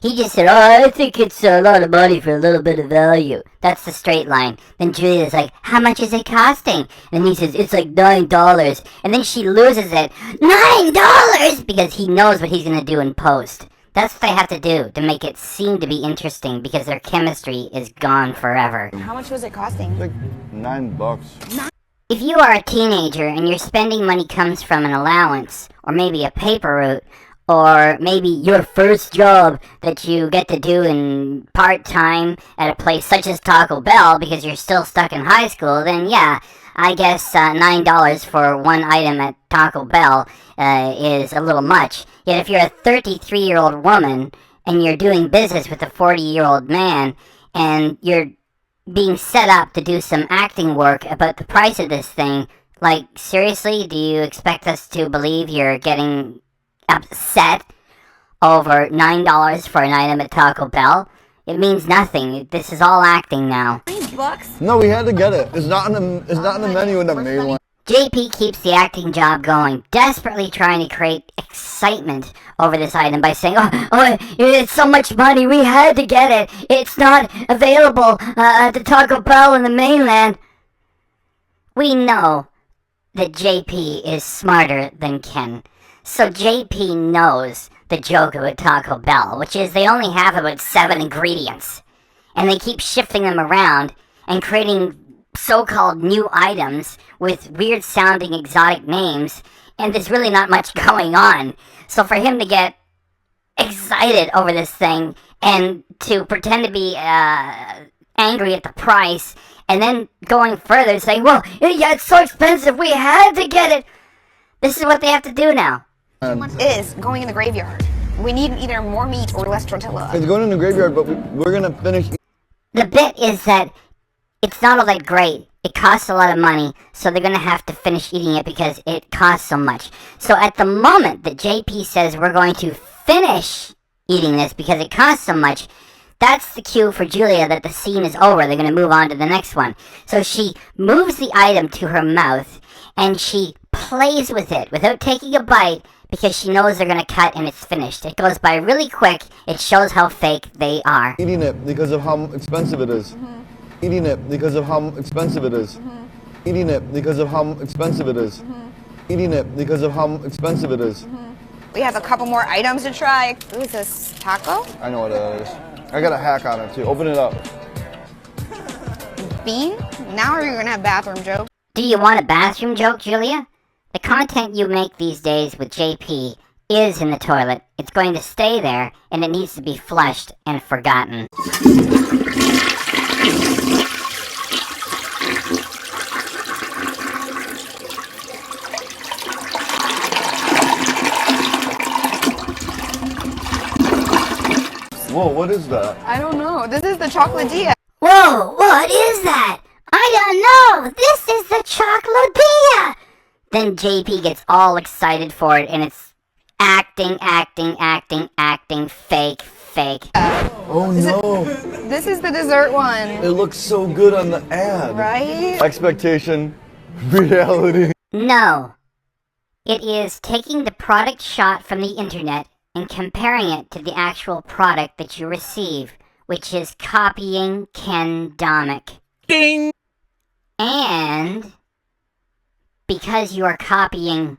Speaker 6: He just said, oh, I think it's a lot of money for a little bit of value. That's the straight line. Then Julia's like, how much is it costing? And he says, it's like $9. And then she loses it. $9! Because he knows what he's going to do in post. That's what they have to do to make it seem to be interesting, because their chemistry is gone forever.
Speaker 2: How much was it costing?
Speaker 3: Like $9.
Speaker 6: If you are a teenager and your spending money comes from an allowance, or maybe a paper route, or maybe your first job that you get to do in part-time at a place such as Taco Bell because you're still stuck in high school, then yeah, I guess $9 for one item at Taco Bell is a little much. Yet if you're a 33-year-old woman and you're doing business with a 40-year-old man and you're being set up to do some acting work about the price of this thing, like, seriously, do you expect us to believe you're getting upset over $9 for an item at Taco Bell? It means nothing. This is all acting now.
Speaker 2: $9?
Speaker 3: No, we had to get it. It's not in the menu in the main one.
Speaker 6: JP keeps the acting job going, desperately trying to create excitement over this item by saying, oh, it's so much money, we had to get it. It's not available at the Taco Bell in the mainland. We know that JP is smarter than Ken. So JP knows the joke about Taco Bell, which is they only have about 7 ingredients. And they keep shifting them around and creating so-called new items with weird-sounding exotic names, and there's really not much going on. So for him to get excited over this thing and to pretend to be angry at the price, and then going further saying, well, yeah, it's so expensive, we had to get it. This is what they have to do now.
Speaker 2: Is going in the graveyard. We need either more meat or less tortilla.
Speaker 3: It's going in the graveyard, but we're gonna finish.
Speaker 6: The bit is that it's not all that great. It costs a lot of money, so they're going to have to finish eating it because it costs so much. So at the moment that JP says we're going to finish eating this because it costs so much, that's the cue for Julia that the scene is over. They're going to move on to the next one. So she moves the item to her mouth, and she plays with it without taking a bite because she knows they're going to cut and it's finished. It goes by really quick. It shows how fake they are.
Speaker 3: Eating it because of how expensive it is. Eating it because of how expensive it is. Eating it because of how expensive it is. Eating it because of how expensive it is.
Speaker 2: We have a couple more items to try. Ooh, is this taco?
Speaker 3: I know what it is. I got a hack on it too. Open it up.
Speaker 2: Bean? Now are you gonna have bathroom joke?
Speaker 6: Do you want a bathroom joke, Julia? The content you make these days with JP is in the toilet. It's going to stay there, and it needs to be flushed and forgotten.
Speaker 3: Whoa, what is that?
Speaker 2: I don't know. This is the chocolatilla.
Speaker 6: Whoa, what is that? I don't know. This is the chocolatilla. Then JP gets all excited for it, and it's acting, fake.
Speaker 3: Oh no!
Speaker 2: This is the dessert one.
Speaker 3: It looks so good on the ad.
Speaker 2: Right?
Speaker 3: Expectation, reality.
Speaker 6: No. It is taking the product shot from the internet and comparing it to the actual product that you receive, which is copying Ken Domik.
Speaker 5: Ding!
Speaker 6: And because you are copying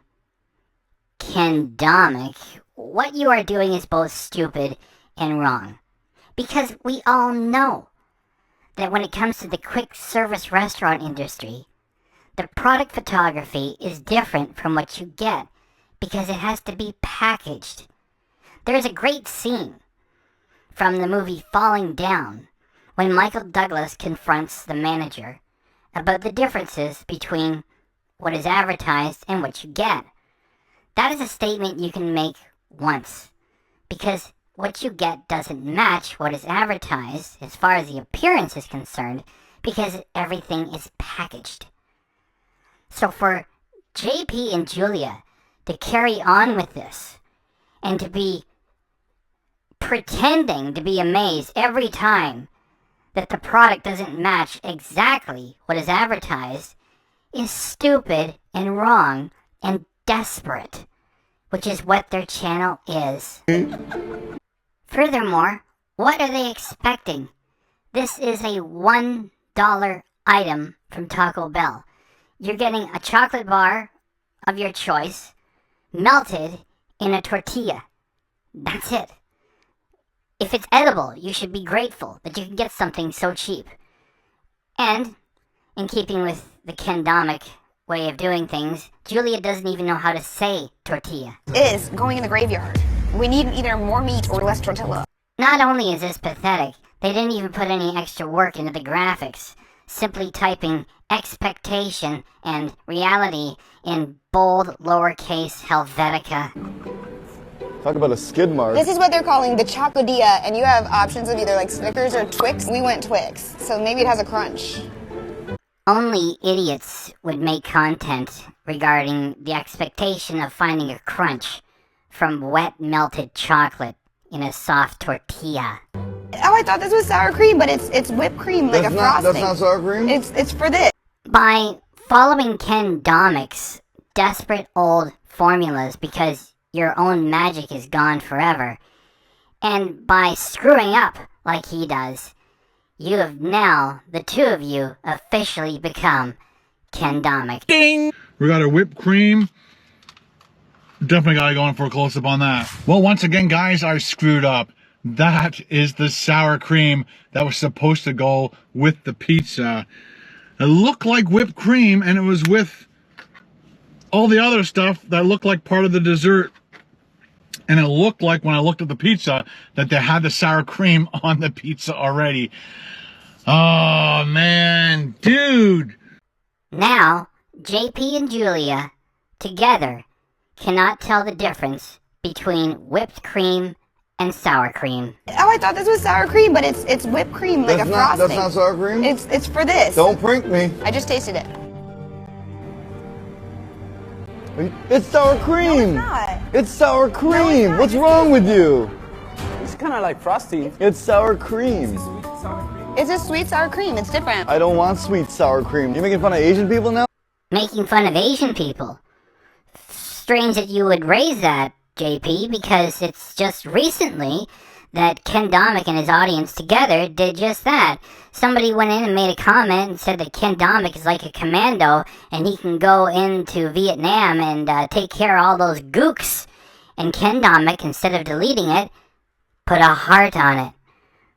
Speaker 6: Ken Domik, what you are doing is both stupid and wrong. Because we all know that when it comes to the quick service restaurant industry, the product photography is different from what you get because it has to be packaged. There is a great scene from the movie Falling Down when Michael Douglas confronts the manager about the differences between what is advertised and what you get. That is a statement you can make once, because what you get doesn't match what is advertised as far as the appearance is concerned, because everything is packaged. So for JP and Julia to carry on with this and to be pretending to be amazed every time that the product doesn't match exactly what is advertised is stupid and wrong and desperate, which is what their channel is. Furthermore, what are they expecting? This is a $1 item from Taco Bell. You're getting a chocolate bar of your choice melted in a tortilla. That's it. If it's edible, you should be grateful that you can get something so cheap. And, in keeping with the Ken Domik way of doing things, Julia doesn't even know how to say tortilla.
Speaker 2: Is going in the graveyard. We need either more meat or less tortilla.
Speaker 6: Not only is this pathetic, they didn't even put any extra work into the graphics, simply typing expectation and reality in bold lowercase Helvetica.
Speaker 3: Talk about a skid mark.
Speaker 2: This is what they're calling the Chocodilla, and you have options of either like Snickers or Twix. We went Twix, so maybe it has a crunch.
Speaker 6: Only idiots would make content regarding the expectation of finding a crunch from wet melted chocolate in a soft tortilla.
Speaker 2: Oh, I thought this was sour cream, but it's whipped cream, like a frosting.
Speaker 3: That's not sour cream?
Speaker 2: It's for this.
Speaker 6: By following Ken Domik's desperate old formulas because your own magic is gone forever, and by screwing up like he does, you have now, the two of you, officially become Ken Domik.
Speaker 1: Ding! We got our whipped cream. Definitely gotta go in for a close-up on that. Well, once again, guys, I screwed up. That is the sour cream that was supposed to go with the pizza. It looked like whipped cream, and it was with all the other stuff that looked like part of the dessert. And it looked like, when I looked at the pizza, that they had the sour cream on the pizza already. Oh, man. Dude.
Speaker 6: Now, JP and Julia, together, cannot tell the difference between whipped cream and sour cream.
Speaker 2: Oh, I thought this was sour cream, but it's whipped cream, like a frosting.
Speaker 3: That's not sour cream?
Speaker 2: It's for this.
Speaker 3: Don't prank me.
Speaker 2: I just tasted it.
Speaker 3: It's sour cream.
Speaker 2: No, it's not.
Speaker 3: It's sour cream.
Speaker 2: No, it's not.
Speaker 3: What's wrong with you?
Speaker 7: It's kind of like frosty.
Speaker 3: It's sour cream.
Speaker 2: It's a sweet sour cream. It's different.
Speaker 3: I don't want sweet sour cream. You making fun of Asian people now?
Speaker 6: Making fun of Asian people. Strange that you would raise that, JP, because it's just recently that Ken Domik and his audience together did just that. Somebody went in and made a comment and said that Ken Domik is like a commando and he can go into Vietnam and take care of all those gooks. And Ken Domik, instead of deleting it, put a heart on it.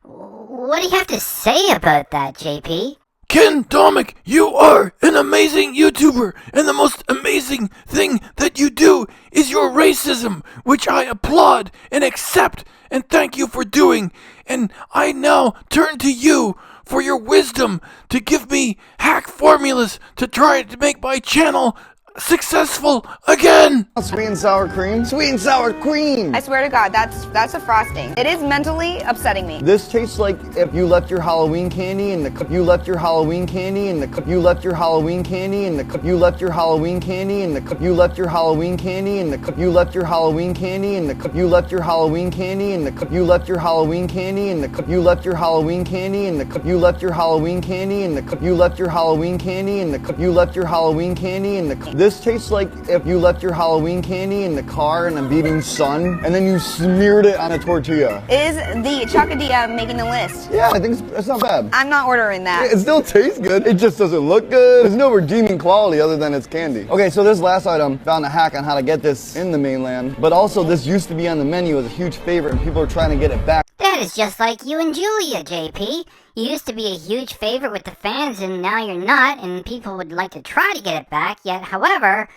Speaker 6: What do you have to say about that, JP?
Speaker 5: Ken Domik, you are an amazing YouTuber, and the most amazing thing that you do is your racism, which I applaud and accept and thank you for doing. And I now turn to you for your wisdom to give me hack formulas to try to make my channel successful again.
Speaker 3: Sweet and sour cream? Sweet and sour cream!
Speaker 2: I swear to God, that's a frosting. It is mentally upsetting me.
Speaker 3: This tastes like if you left your Halloween candy in the cup, you left your Halloween candy in the cup, you left your Halloween candy in the cup, you left your Halloween candy in the cup, you left your Halloween candy in the cup, you left your Halloween candy in the cup, you left your Halloween candy in the cup, you left your Halloween candy in the cup, you left your Halloween candy in the cup, you left your Halloween candy in the cup, you left your Halloween candy in the cup, you left your Halloween candy in the cup. This tastes like if you left your Halloween candy in the car in a beating sun, and then you smeared it on a tortilla.
Speaker 2: Is the Chocodilla making the list?
Speaker 3: Yeah, I think it's not bad.
Speaker 2: I'm not ordering that.
Speaker 3: It still tastes good. It just doesn't look good. There's no redeeming quality other than it's candy. Okay, so this last item, found a hack on how to get this in the mainland, but also this used to be on the menu as a huge favorite and people are trying to get it back.
Speaker 6: That is just like you and Julia, JP. You used to be a huge favorite with the fans, and now you're not, and people would like to try to get it back. Yet, however,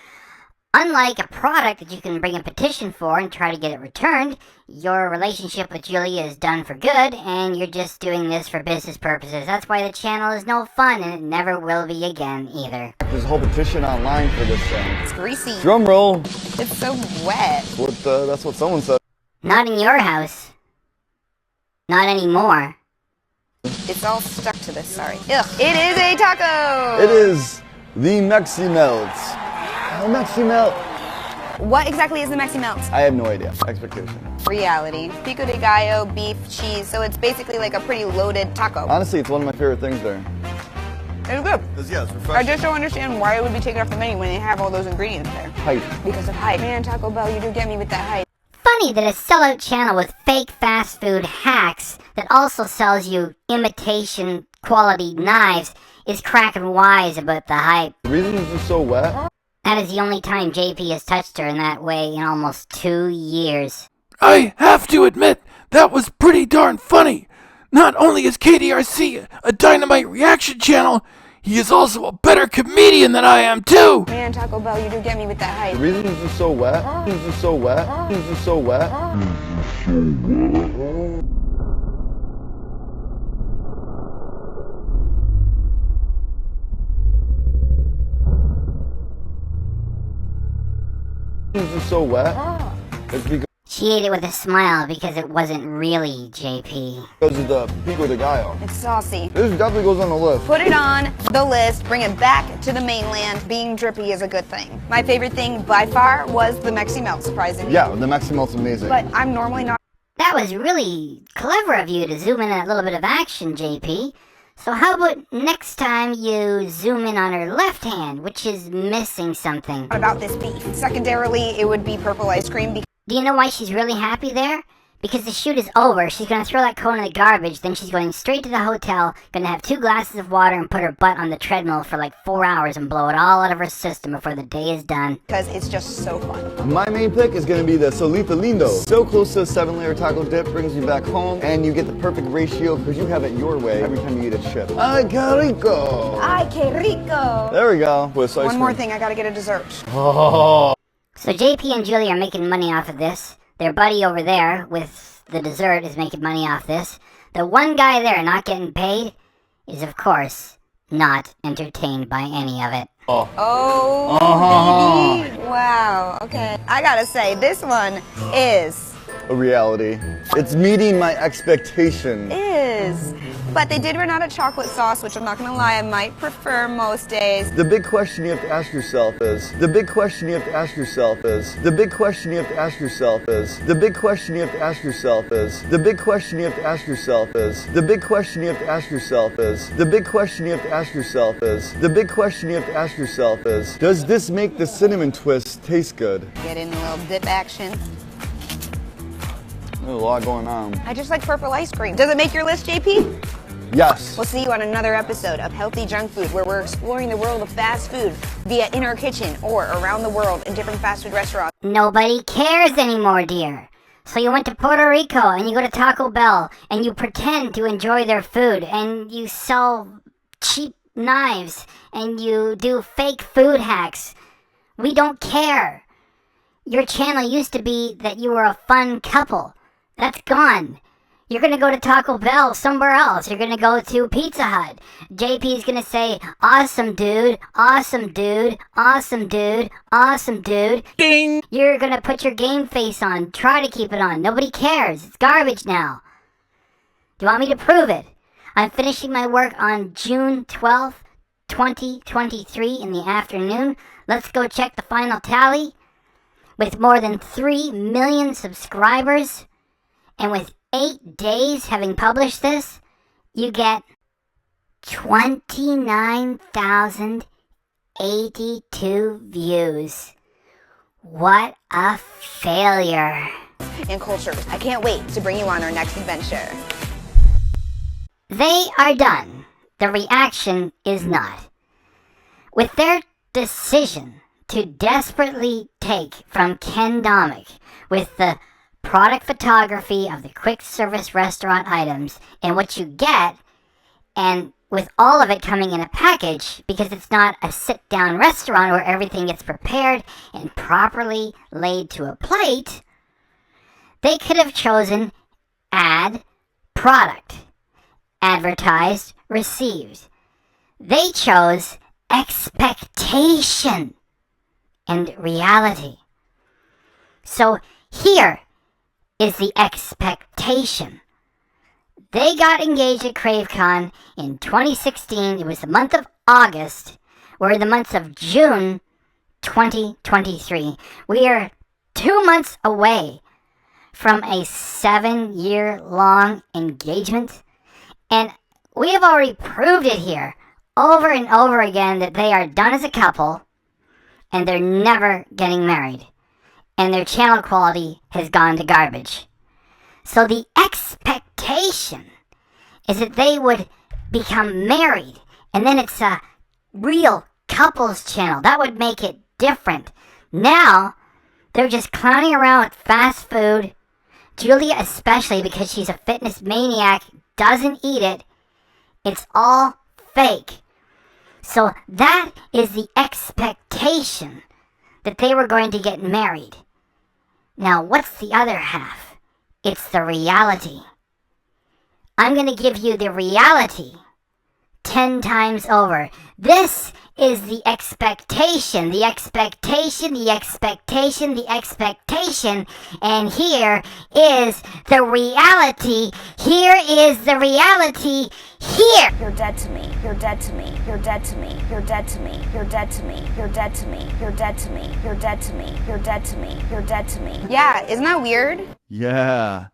Speaker 6: unlike a product that you can bring a petition for and try to get it returned, your relationship with Julia is done for good, and you're just doing this for business purposes. That's why the channel is no fun, and it never will be again, either.
Speaker 3: There's a whole petition online for this thing.
Speaker 2: It's greasy.
Speaker 3: Drum roll.
Speaker 2: It's so wet.
Speaker 3: That's what someone said.
Speaker 6: Not in your house. Not anymore.
Speaker 2: It's all stuck to this, sorry. Ugh. It is a taco!
Speaker 3: It is the Mexi Melt. Mexi Melt.
Speaker 2: What exactly is the Mexi Melt?
Speaker 3: I have no idea. Expectation.
Speaker 2: Reality. Pico de gallo, beef, cheese, so it's basically like a pretty loaded taco.
Speaker 3: Honestly, it's one of my favorite things there.
Speaker 2: It's good.
Speaker 3: Yeah, it's refreshing.
Speaker 2: I just don't understand why it would be taken off the menu when they have all those ingredients there.
Speaker 3: Hype.
Speaker 2: Because of hype. Man, Taco Bell, you do get me with that hype.
Speaker 6: Funny that a sellout channel with fake fast food hacks that also sells you imitation quality knives is cracking wise about the hype.
Speaker 3: The reason this is so wet?
Speaker 6: That is the only time JP has touched her in that way in almost 2 years.
Speaker 5: I have to admit that was pretty darn funny. Not only is KDRC a dynamite reaction channel, he is also a better comedian than I am too.
Speaker 2: Man, Taco Bell, you do get me with that hype.
Speaker 3: The reason this is so wet, this is so wet, this is so wet. This is so wet. It's because
Speaker 6: She ate it with a smile because it wasn't really JP.
Speaker 3: of the pico de gallo.
Speaker 2: It's saucy.
Speaker 3: This definitely goes on the list.
Speaker 2: Put it on the list, bring it back to the mainland. Being drippy is a good thing. My favorite thing by far was the Mexi Melt, surprisingly.
Speaker 3: Yeah, the Mexi Melt's amazing.
Speaker 2: But I'm normally not.
Speaker 6: That was really clever of you to zoom in on a little bit of action, JP. So how about next time you zoom in on her left hand, which is missing something?
Speaker 2: About this beef. Secondarily, it would be purple ice cream.
Speaker 6: Do you know why she's really happy there? Because the shoot is over, she's gonna throw that cone in the garbage, then she's going straight to the hotel, gonna have 2 glasses of water and put her butt on the treadmill for like 4 hours and blow it all out of her system before the day is done.
Speaker 2: Because it's just so fun.
Speaker 3: My main pick is going to be the Solita Lindo. So close to a 7-layer taco dip, brings you back home, and you get the perfect ratio because you have it your way every time you eat a chip. Ay, que rico!
Speaker 2: Ay, que rico!
Speaker 3: There we go. With ice
Speaker 2: One more
Speaker 3: cream.
Speaker 2: thing, I gotta get a dessert.
Speaker 3: Oh.
Speaker 6: So JP and Julia are making money off of this. Their buddy over there with the dessert is making money off this. The one guy there not getting paid is, of course, not entertained by any of it.
Speaker 2: Oh, baby. Wow, okay. I gotta say, this one is.
Speaker 3: A reality. It's meeting my expectation.
Speaker 2: Is. But they did run out of chocolate sauce, which I'm not gonna lie, I might prefer most days.
Speaker 3: The big question you have to ask yourself is, the big question you have to ask yourself is, the big question you have to ask yourself is, the big question you have to ask yourself is, the big question you have to ask yourself is, the big question you have to ask yourself is, the big question you have to ask yourself is, the big question you have to ask yourself is, does this make the cinnamon twist taste good?
Speaker 2: Get in a little dip action.
Speaker 3: There's a lot going on.
Speaker 2: I just like purple ice cream. Does it make your list, JP?
Speaker 3: Yes.
Speaker 2: We'll see you on another episode of Healthy Junk Food, where we're exploring the world of fast food via in our kitchen or around the world in different fast food restaurants.
Speaker 6: Nobody cares anymore, dear. So you went to Puerto Rico and you go to Taco Bell and you pretend to enjoy their food and you sell cheap knives and you do fake food hacks. We don't care. Your channel used to be that you were a fun couple. That's gone. You're gonna go to Taco Bell somewhere else. You're gonna go to Pizza Hut. JP's gonna say, awesome dude, awesome dude, awesome dude, awesome dude. Ding! You're gonna put your game face on. Try to keep it on. Nobody cares. It's garbage now. Do you want me to prove it? I'm finishing my work on June 12th, 2023 in the afternoon. Let's go check the final tally. With more than 3 million subscribers, and with 8 days having published this, you get 29,082 views. What a failure.
Speaker 2: And cultures. I can't wait to bring you on our next adventure.
Speaker 6: They are done. The reaction is not. With their decision to desperately take from Ken Domik with the product photography of the quick service restaurant items and what you get, and with all of it coming in a package because it's not a sit-down restaurant where everything gets prepared and properly laid to a plate, they could have chosen add product, advertised, received. They chose expectation and reality. So here is the expectation. They got engaged at CraveCon in 2016. It was the month of August. We're in the months of June 2023. We are 2 months away from a 7-year-long engagement. And we have already proved it here over and over again that they are done as a couple and they're never getting married. And their channel quality has gone to garbage. So the expectation is that they would become married, and then it's a real couples channel. That would make it different. Now, they're just clowning around with fast food, Julia especially, because she's a fitness maniac, doesn't eat it. It's all fake. So that is the expectation that they were going to get married. Now, what's the other half? It's the reality. I'm going to give you the reality 10 times over. This is the expectation, the expectation, the expectation, the expectation, and here is the reality. Here is the reality. Here.
Speaker 2: You're dead to me. You're dead to me. You're dead to me. You're dead to me. You're dead to me. You're dead to me. You're dead to me. You're dead to me. You're dead to me. You're dead to me. Yeah, isn't that weird?
Speaker 4: Yeah.